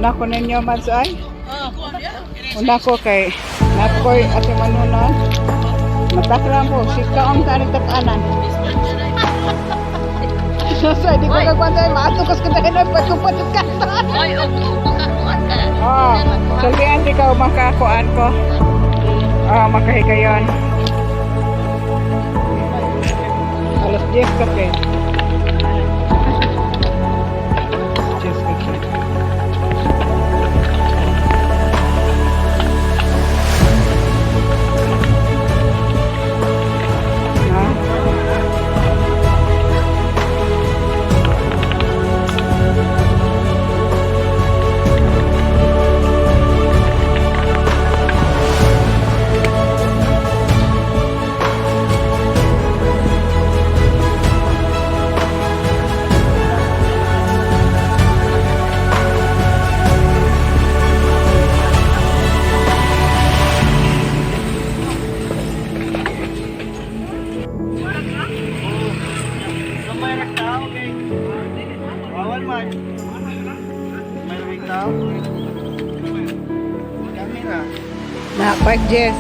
Una ko ninyo mansay. Una ko kay napoy at manunon. Matakram po, sikaon ka rin takanan. So, di ko kagwantay, maatukas ka dahil ay patupatid ka. Ay, makakuan ka. Oh, sabihan di ka makakuan ko. Oh, makahigayon. Alas 10 ka pe. 10 ka pe. Nah, Pak Jess.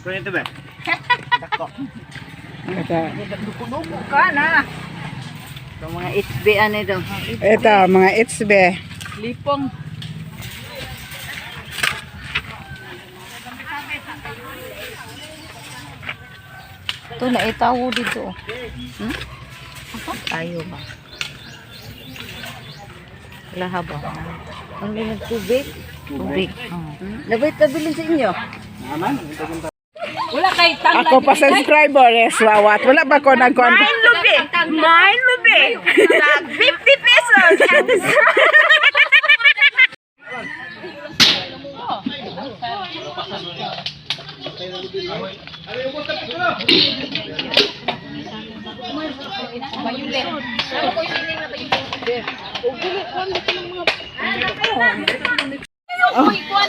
Kaya ito ba? Dako. Duko-duko ka na. Ito mga HB ano ito. Ito, mga HB. Lipong. Ito na itawo dito. Apa? Tayo ba? Laha ba? Ang limang tubig? Tubig. Labay tabilin sa inyo. Wala kay tangla. Ako pa subscriber, yes, wawat. Wala ba ko nag-con? Mine lubi. Tag 50 pesos.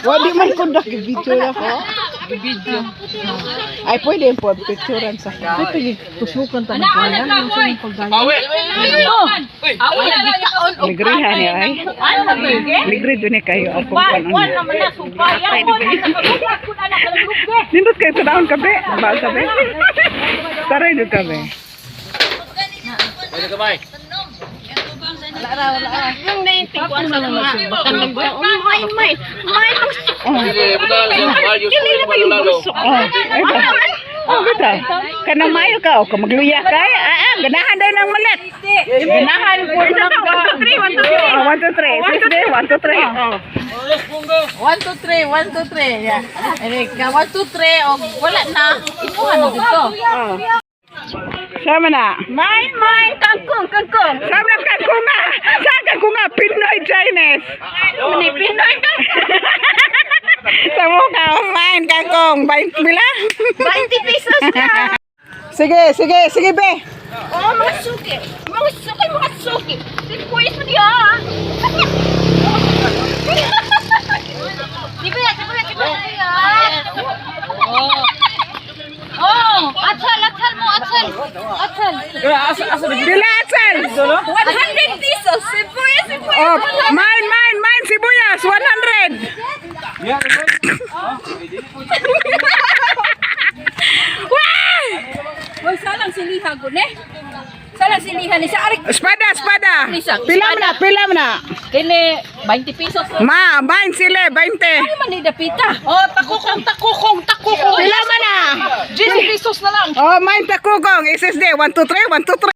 Wadi man ko video na ko. Video. Ay, pwede po picturean sa Pwede kusukan tayo ko yan. Awe. Ligrihan niya ay. Ligri doon kayo ako Wan naman na supaya mo. Nindot kayo sa daon kabe. Baal kabe. Taray doon kabe. Pwede ka ba? Wala. Yung naintig ko sa mga bakan ng may. Kilala pa yung busok. Bita. Kanang mayo ka o magluya ka. Ganahan daw ng malit. Ganahan po ng 1 2 3. 1 2 3. Yeah. Ere ka 1 2 3 og wala na. Ipuhan mo dito. Sama na. Mine kangkong. Sama na kangkong nga. Saan kangkong nga? Pinoy Chinese. Ni Pinoy kangkong. Sama ka. Main kangkong. Bain bila? 20 pesos ka. Sige be. Oh, mga suki. Sikuis mo diya. Sibuya. Oh, atsal mo. Bila atsal. 100 pesos. Sibuyas. Oh, mine sibuyas 100. Wag salang silihan ko ne. Salang silihan ni sa arik. Espada. Pila mo na. Kini 20 pesos. Ma, 20 sila, 20. Ano man ni dapita? Oh, takukong. Pila man na? 10 pesos na lang. Oh, main takugong. SSD, 1, 2, 3, 1, 2, 3.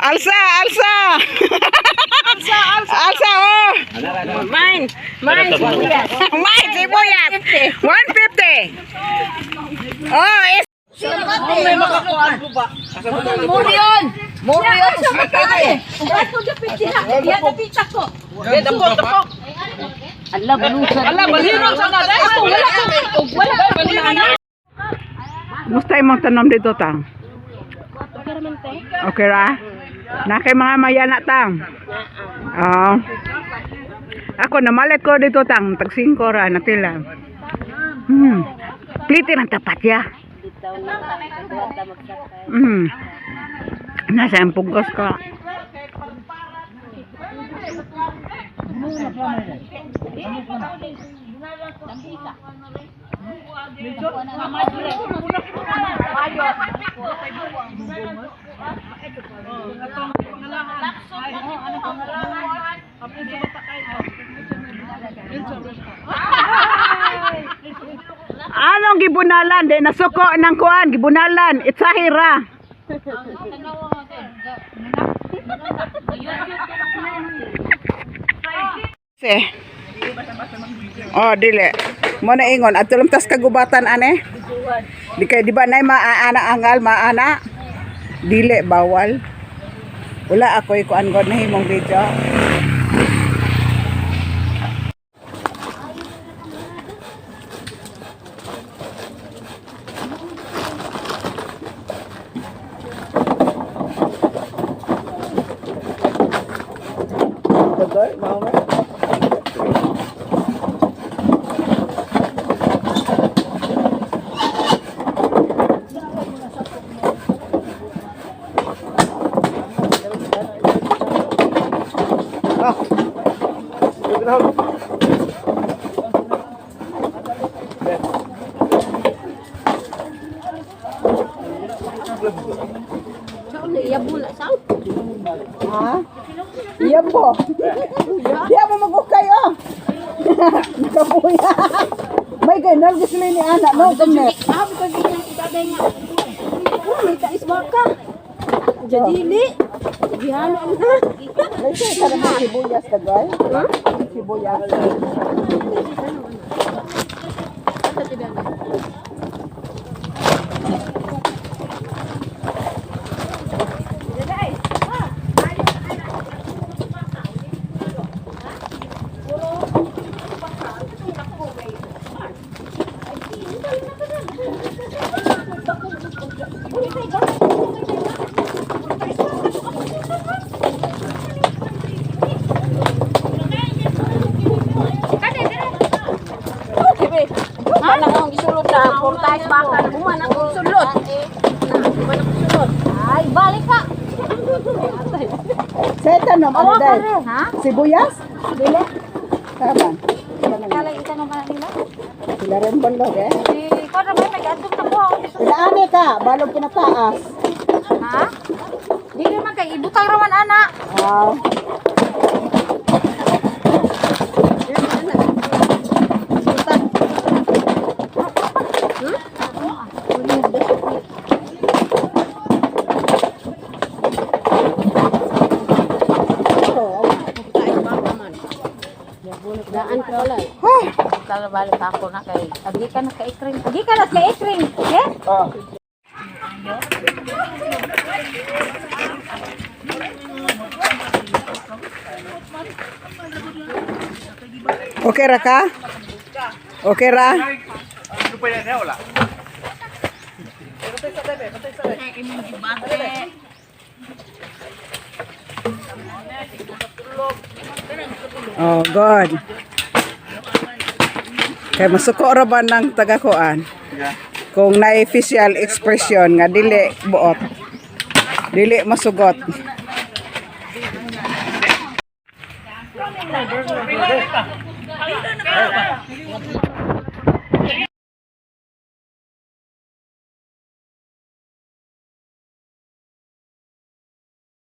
Alsa. Alsa, oh. Mine. Main, sibuyas. 150. Oh, May makakuan po ba? Murion. Ako dapita na. Yan dapita ko. Tapok. Allah balusan. Allah baliro sana dai. Wala. musta imong tanom dito, tang? Okay ra? Na kay mga mayana, tang? Oo. Ako namalit ko dito, tang. Tag 5 ra na pila. Pliti ng tapat ya. Nasa ang pugos ko. Anong gibunalan? Di nasuko ng kuan. Gibunalan. Itsahira. Oh, dili. Mo na ingon at tulong tas kagubatan ane. Di kay di ba nay maana angal maana. Dili bawal. Wala ako ikuan god na himong video. Ha? Iya po. Iya mo mag-ukay oh. Nakabuya. May ganun gusto ni anak no gamet. May kais baka. Jadili. Gihan na. May sa mga sibuyas tagay. Sibuyas. Ano ang gisulod na? Portais baka. Buman ang gisulod. Ay, balik ka. Seta no ano dai? Ha? Sibuyas? Dili. Tama. Kala ita no man nila. Sila rin bundok eh. Si ko na may nag-atong na po. Pinaani ka, balog pinataas. Ha? Dili man kay ibutang raman ana. Ah. Daan ko wala. Kala balik ako na kay. Agi ka na kay ikring. Eh? Oh. Okay ra ka? Okay ra? Ano pa yan? Wala. Oh, good. Kay masuko ra ba ng tagakuan? Kung na facial expression nga dili buot. Dili masugot.